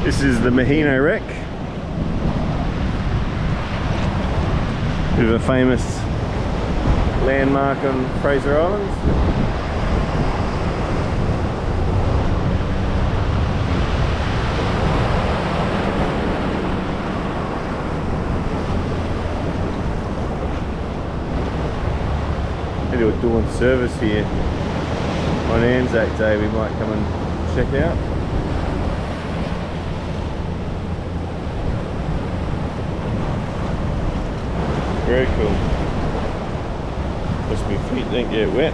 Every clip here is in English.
This is the Mahino wreck. Bit of a famous landmark on Fraser Islands. They do a dawn service here on Anzac Day. We might come and check out. Very cool. Just my feet don't get wet.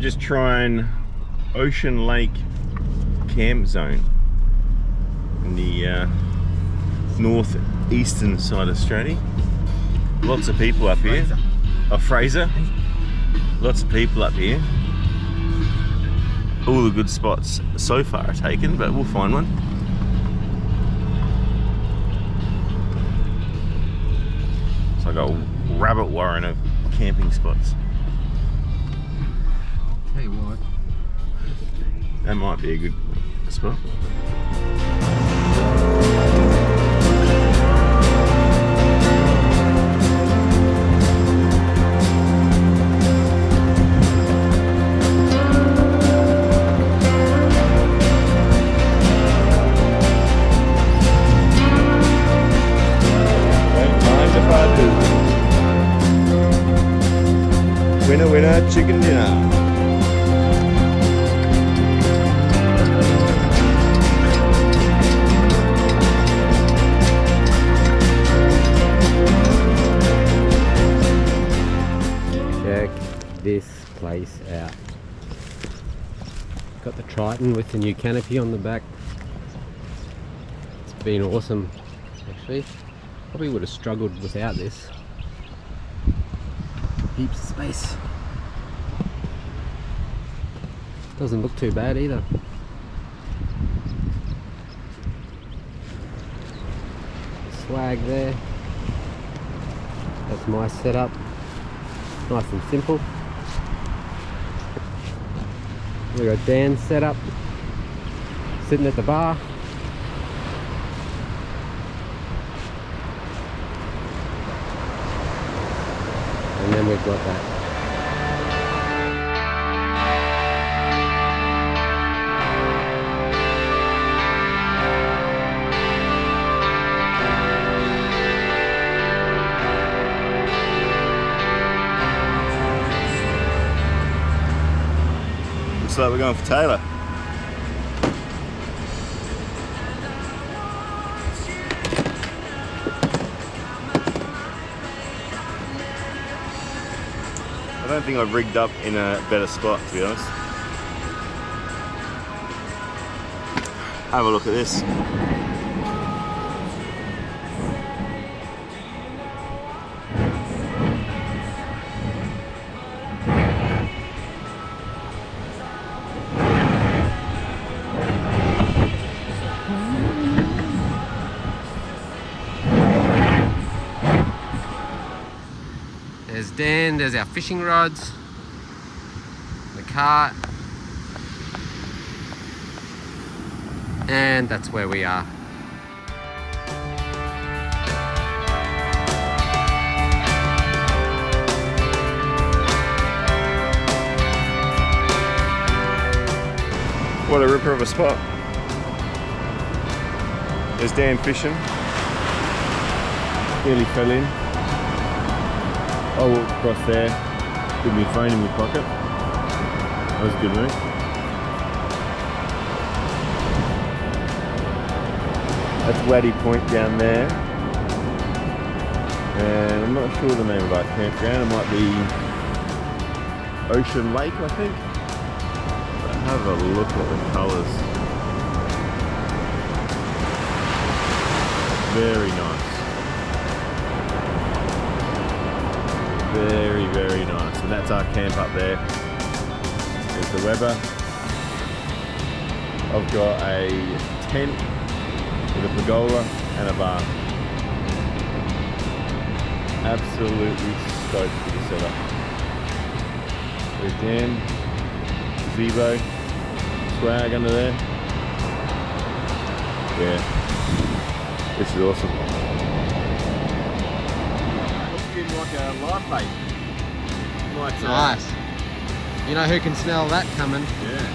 Just trying Ocean Lake Camp Zone in the northeastern side of Australia. Lots of people up here. Fraser. Lots of people up here. All the good spots so far are taken, but we'll find one. It's like a rabbit warren of camping spots. What? That might be a good spot. Don't mind if I do. Winner, winner, chicken dinner. This place out. Got the Triton with the new canopy on the back. It's been awesome actually. Probably would have struggled without this. Heaps of space. Doesn't look too bad either. Swag there. That's my setup. Nice and simple. We got Dan's setup, sitting at the bar. And then we've got that. Looks like we're going for Taylor. I don't think I've rigged up in a better spot, to be honest. Have a look at this. There's Dan, there's our fishing rods, the cart. And that's where we are. What a ripper of a spot. There's Dan fishing. Nearly fell in. I walked across there with my phone in my pocket. That was a good move. That's Waddy Point down there. And I'm not sure the name of our campground. It might be Ocean Lake, I think. But have a look at the colours. Very nice. Very, very nice. And that's our camp up there. There's the Weber. I've got a tent with a pergola and a bar. Absolutely stoked for the setup. There's Dan, Zebo, swag under there. Yeah, this is awesome. Looking like a live bait. Nice. You know who can smell that coming? Yeah.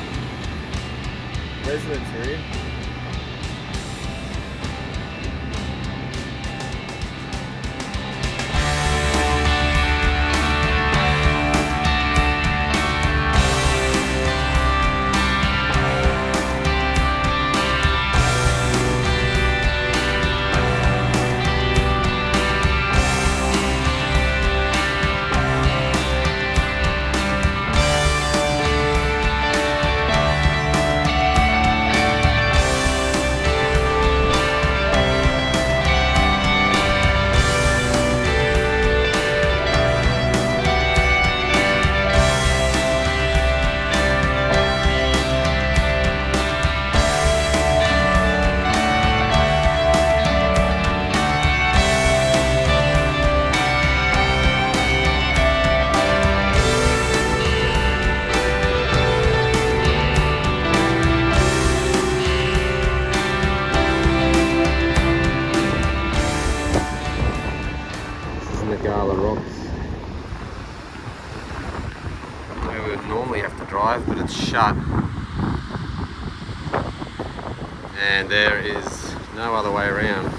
Residents are in. Where we would normally have to drive, but it's shut. And there is no other way around.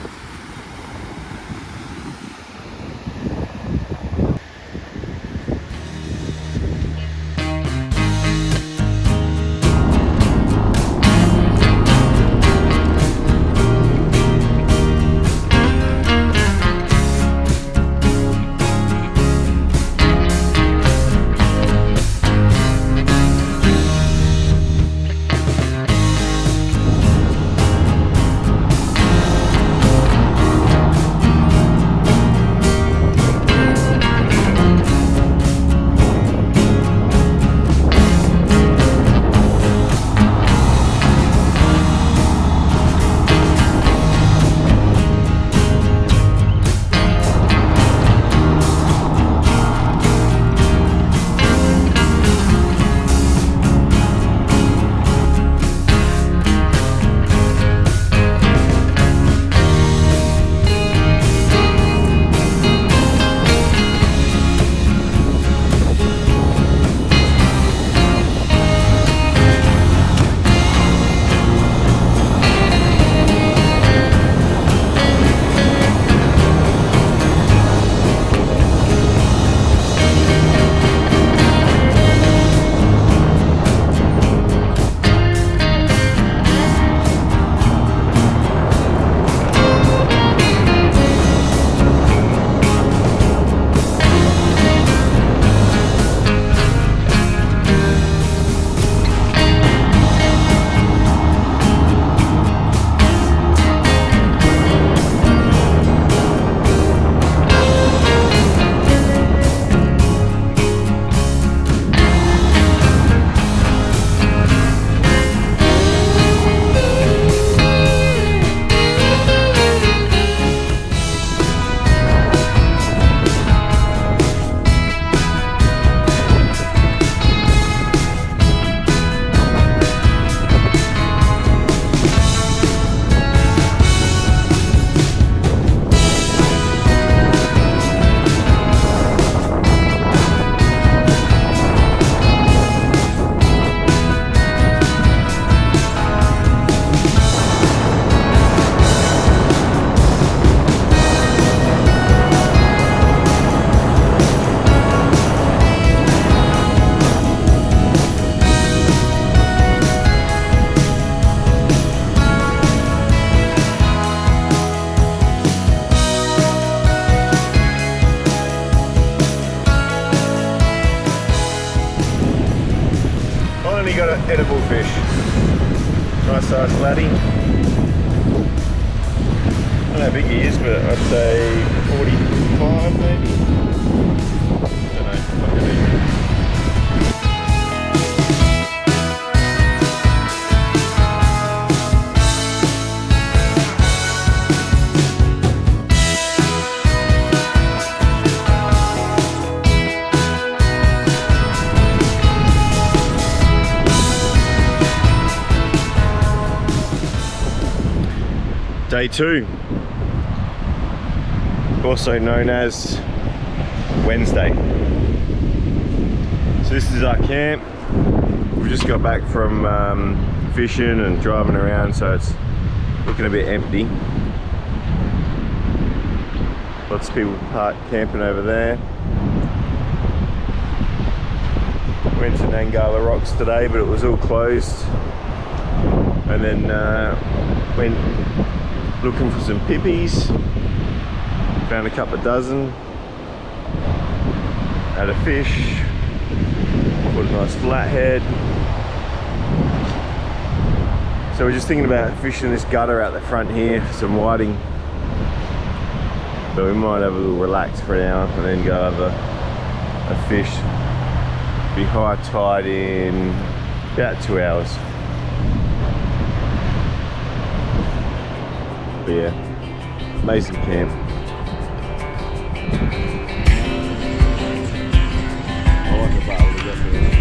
finally got an edible fish. Nice size laddie. I don't know how big he is, but I'd say 45 maybe. I don't know. Look at him. Day 2, also known as Wednesday. So this is our camp. We just got back from fishing and driving around, so it's looking a bit empty. Lots of people camping over there. Went to Nangala Rocks today, but it was all closed. And then went looking for some pippies, found a couple of dozen, had a fish, caught a nice flathead. So we're just thinking about fishing this gutter out the front here for some whiting, but we might have a little relax for an hour and then go have a fish. Be high tide in about 2 hours. But yeah, amazing camp. I like the barrel to get there.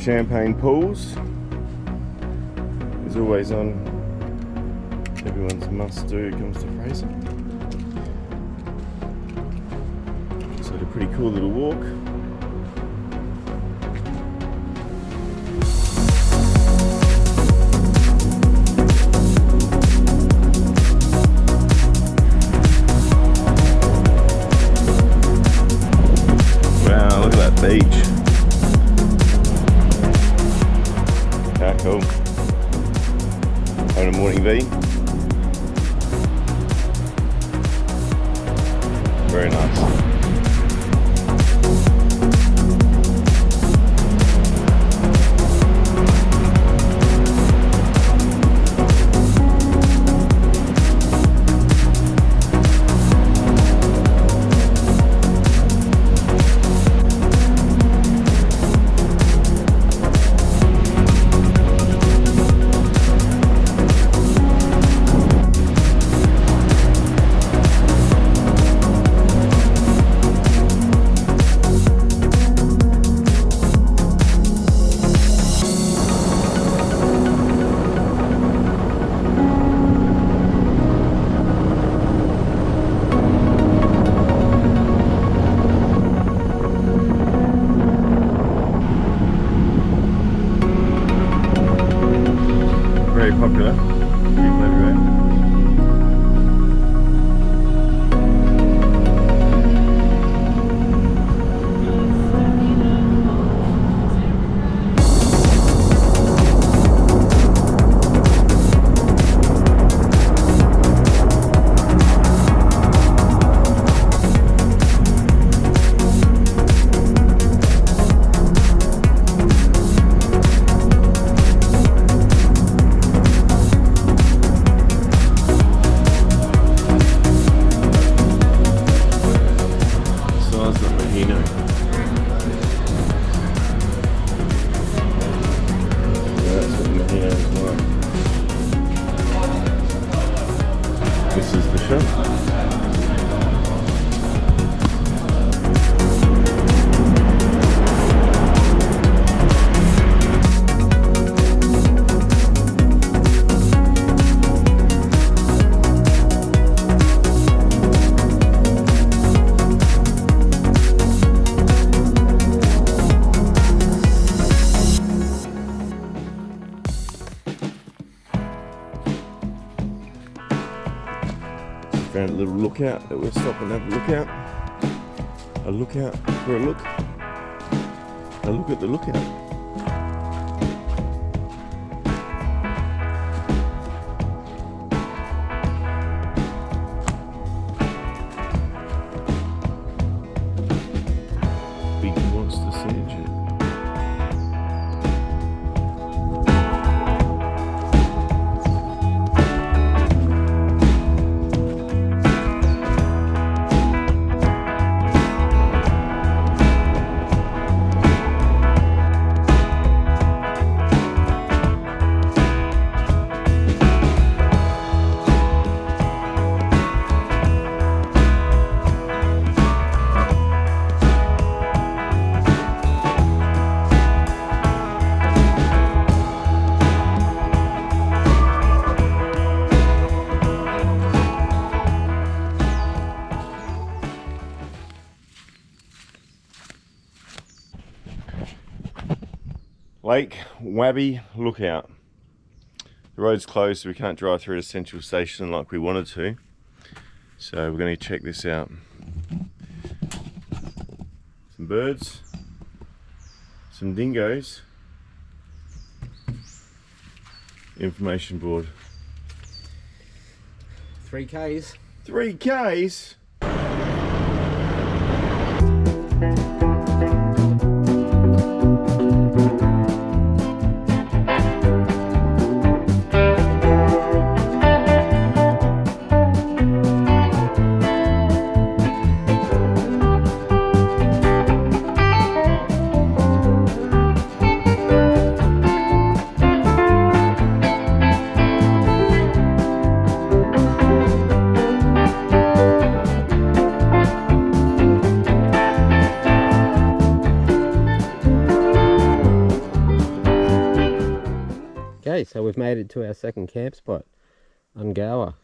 champagne pools is always on everyone's must do when it comes to Fraser. So a pretty cool little walk. Wow, look at that beach. How cool. Having a morning V. Very nice. Very popular. People everywhere. This is the shop. Found a little lookout that we're stopping to have a look out. A lookout for a look. A look at the lookout. Big monster sea engine. Lake Wabby Lookout. The road's closed, so we can't drive through to Central Station like we wanted to. So we're going to check this out. Some birds, some dingoes, information board. 3Ks. 3Ks? Okay, so we've made it to our second camp spot, Ungower.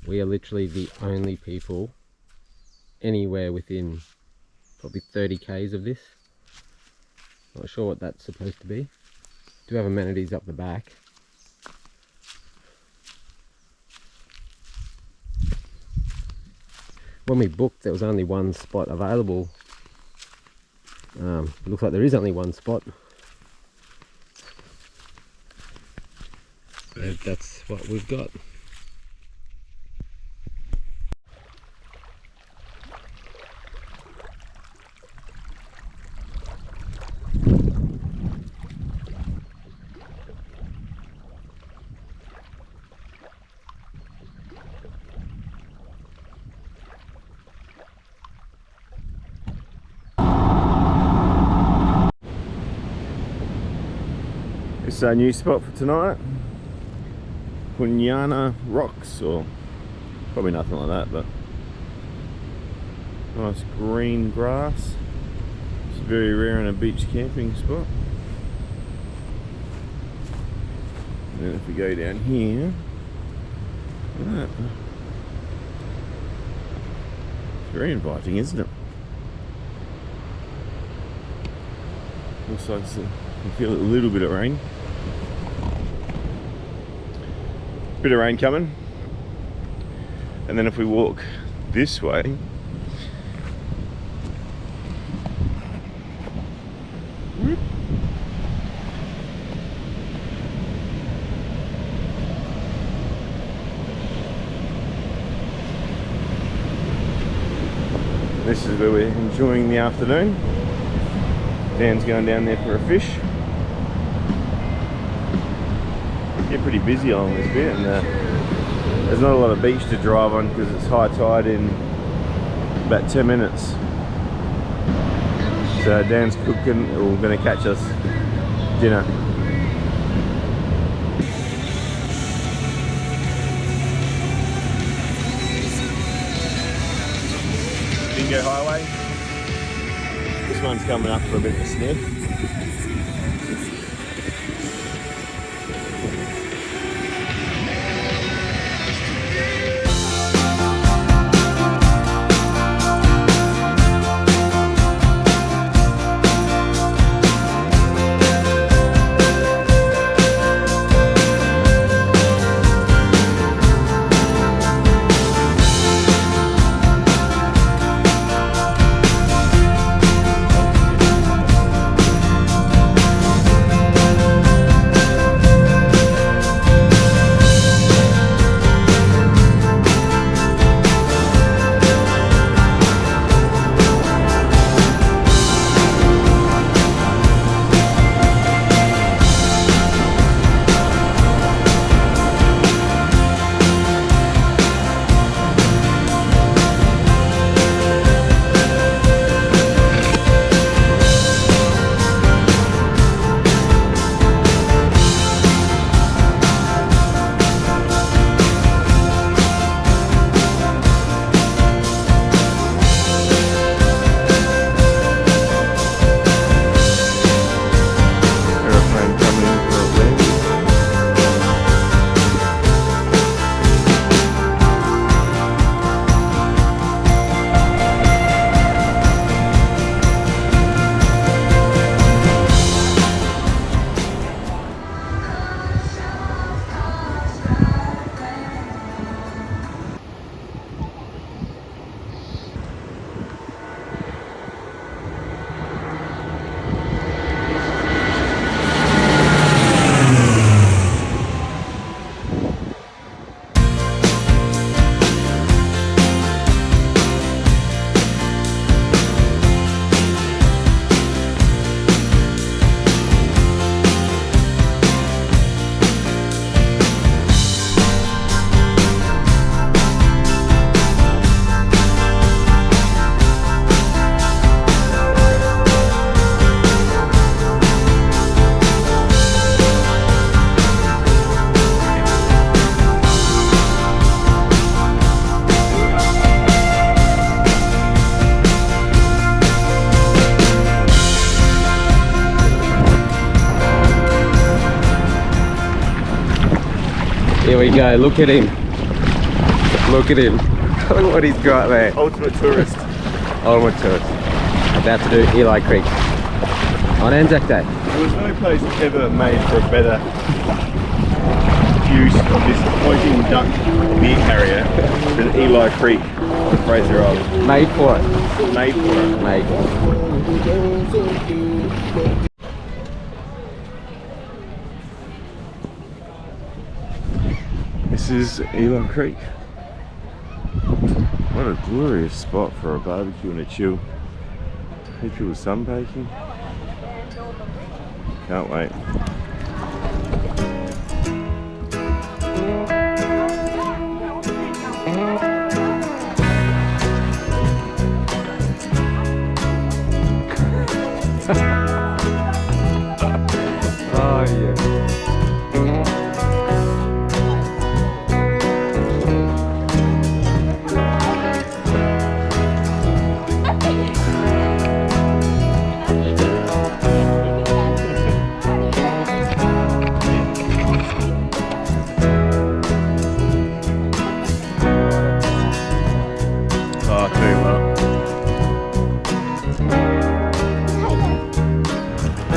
We are literally the only people anywhere within probably 30 k's of this. Not sure what that's supposed to be. Do have amenities up the back. When we booked, there was only one spot available. It looks like there is only one spot. So that's what we've got. It's our new spot for tonight. Punyana Rocks, or probably nothing like that, but nice green grass. It's very rare in a beach camping spot. And then if we go down here, look at that. It's very inviting, isn't it? Looks like you can feel a little bit of rain. Bit of rain coming. And then if we walk this way, this is where we're enjoying the afternoon. Dan's going down there for a fish. Get pretty busy along this bit, and there's not a lot of beach to drive on because it's high tide in about 10 minutes. So Dan's cooking, or going to catch us dinner. Dingo Highway. This one's coming up for a bit of a sniff. Here we go, look at him. Look at him. Look at what he's got there. Ultimate tourist. Ultimate tourist. About to do Eli Creek on Anzac Day. There was no place ever made for a better use of this floating duck beer carrier than Eli Creek on Fraser Island. Made for it. Made for it. Made for it. This is Eli Creek. What a glorious spot for a barbecue and a chill. People sunbaking. Can't wait. Oh yeah. Oh, I tell you what.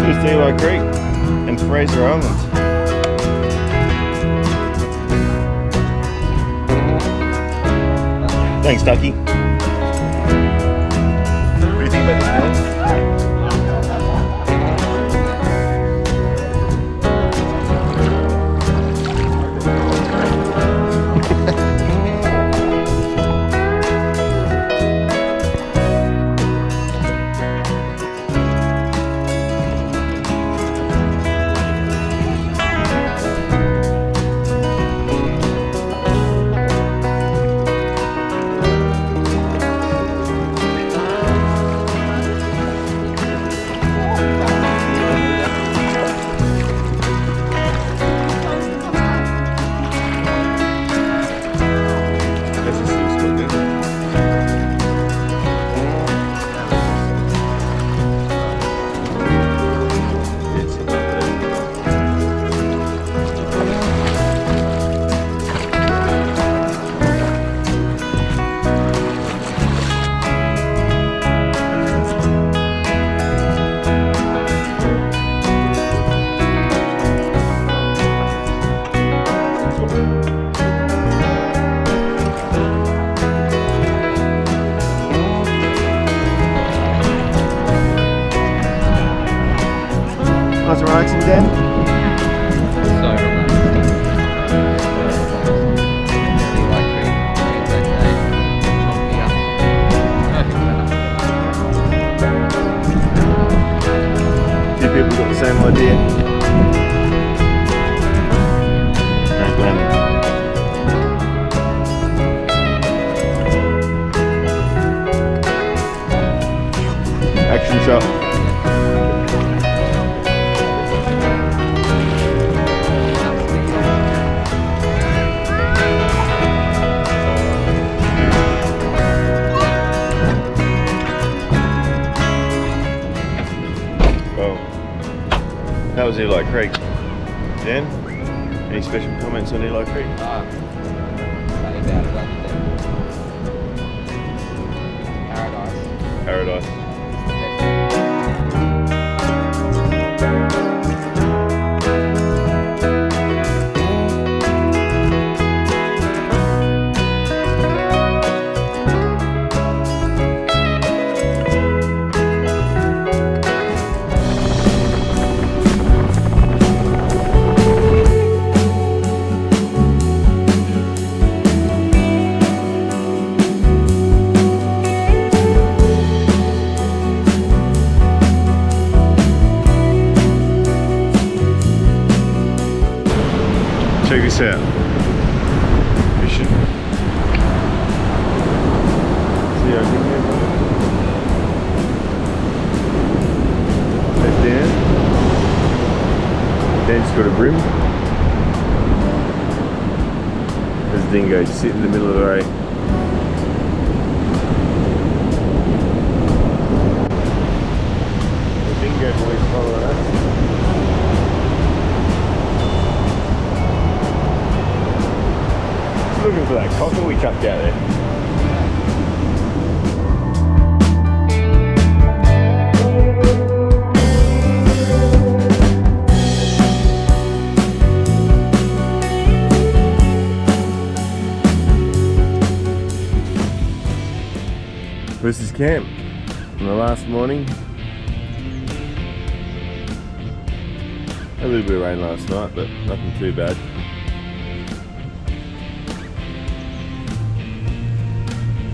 Here's Eli Creek and Fraser Island. Thanks, Ducky. What do you think about this, Nice and relaxing, Dan. So relaxing. Eli Creek, Anzac Day, coffee up. Perfect weather. Few people got the same idea. Don't blame them. Action shot. That was Eli Creek. Dan, any special comments on Eli Creek? Paradise. Paradise. Check this out. Fishing. See how big they're going? That's Dan. Dan's got a brim. There's dingoes sit in the middle of the lake. The dingo boys following us. camped out there. This is camp on the last morning. A little bit of rain last night, but nothing too bad.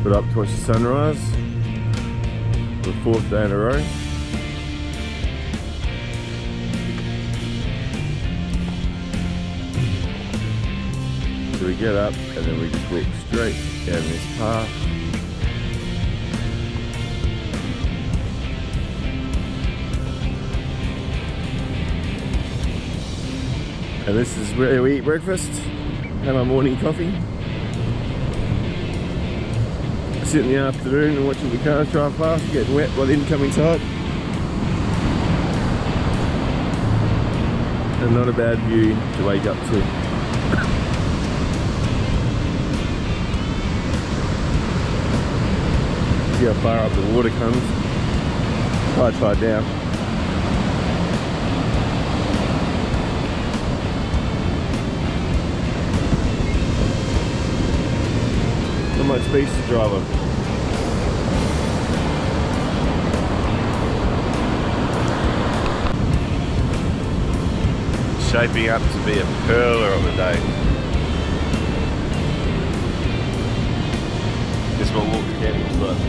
Got up to watch the sunrise for the 4th day in a row. So we get up and then we just walk straight down this path. And this is where we eat breakfast, have our morning coffee. Sit in the afternoon and watching the cars drive past, getting wet by the incoming tide. And not a bad view to wake up to. See how far up the water comes. High tide down. Not much beast to drive on. Shaping up to be a pearler of the day. This is what walk again looks like.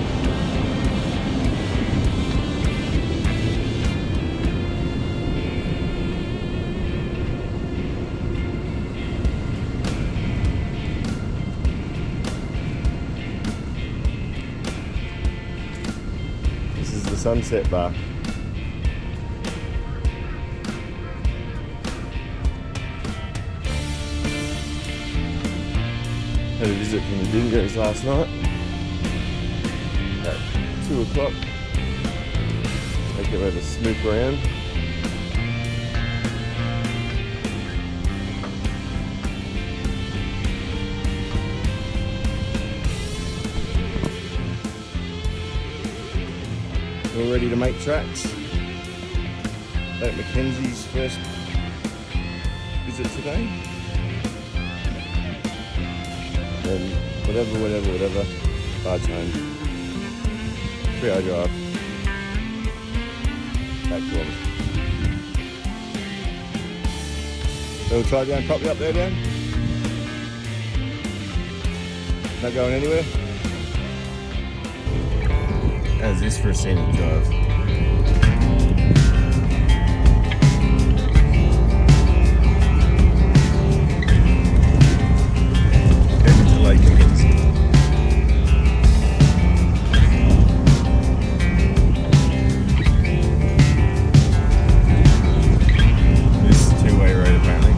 This is the sunset bar. Had a visit from the dingoes last night at 2 o'clock. They came over to snoop around. We're ready to make tracks. At Mackenzie's first visit today. And whatever, barge home. 3-hour drive. Back to them. Little try down, properly up there, Dan. Not going anywhere. How's this for a scenic drive? Heading to Lake Mackenzie. This is a two-way road apparently.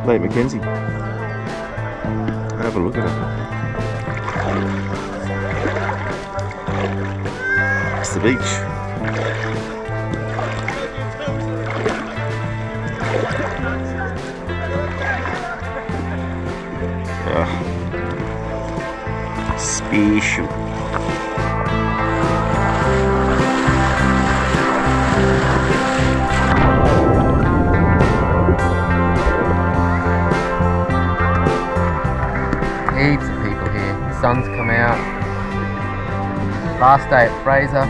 Lake Mackenzie. Have a look at it. It's the beach. Special. Heaps of people here. The sun's come out. Last day at Fraser.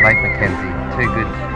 Lake Mackenzie. Too good